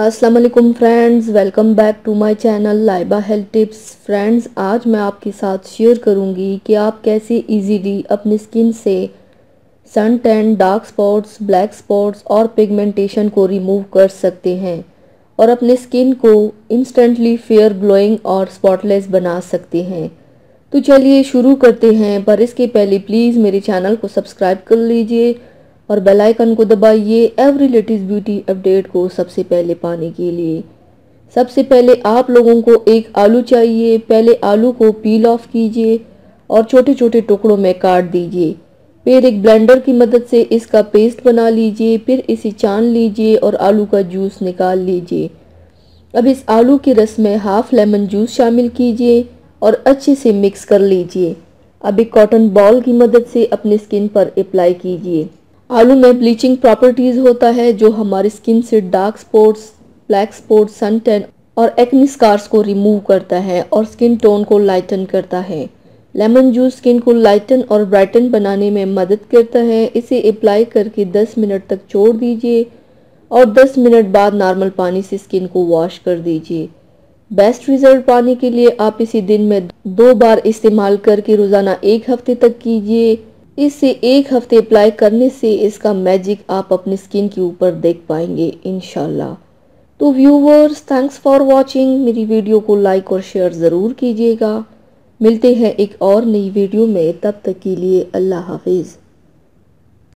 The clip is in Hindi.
अस्सलाम वालेकुम friends, welcome back to my channel Laiba health tips. Friends, आज मैं आपके साथ शेयर करूंगी कि आप कैसे इजीली अपनी स्किन से sun tan, dark spots, black spots और पिगमेंटेशन को रिमूव कर सकते हैं और अपने स्किन को इंस्टेंटली फेयर, ग्लोइंग और स्पॉटलेस बना सकते हैं। तो चलिए शुरू करते हैं, पर इसके पहले प्लीज़ मेरे चैनल को सब्सक्राइब कर लीजिए और बेल आइकन को दबाइए एवरी लेटेस्ट ब्यूटी अपडेट को सबसे पहले पाने के लिए। सबसे पहले आप लोगों को एक आलू चाहिए। पहले आलू को पील ऑफ कीजिए और छोटे छोटे टुकड़ों में काट दीजिए। फिर एक ब्लेंडर की मदद से इसका पेस्ट बना लीजिए। फिर इसे छान लीजिए और आलू का जूस निकाल लीजिए। अब इस आलू के रस में हाफ लेमन जूस शामिल कीजिए और अच्छे से मिक्स कर लीजिए। अब एक कॉटन बॉल की मदद से अपनी स्किन पर अप्लाई कीजिए। आलू में ब्लीचिंग प्रॉपर्टीज होता है जो हमारी स्किन से dark spots, black spots, sun tan और एक्ने स्कार्स को रिमूव करता है और स्किन टोन को लाइटन करता है। लेमन जूस स्किन को लाइटन और ब्राइटन बनाने में मदद करता है। इसे अप्लाई करके 10 मिनट तक छोड़ दीजिए और 10 मिनट बाद नॉर्मल पानी से स्किन को वॉश कर दीजिए। बेस्ट रिजल्ट पाने के लिए आप इसे दिन में 2 बार इस्तेमाल करके रोज़ाना 1 हफ्ते तक कीजिए। इसे 1 हफ्ते अप्लाई करने से इसका मैजिक आप अपनी स्किन के ऊपर देख पाएंगे इंशाल्लाह। तो व्यूवर्स, थैंक्स फॉर वॉचिंग। मेरी वीडियो को लाइक और शेयर ज़रूर कीजिएगा। मिलते हैं एक और नई वीडियो में, तब तक के लिए अल्लाह हाफिज़।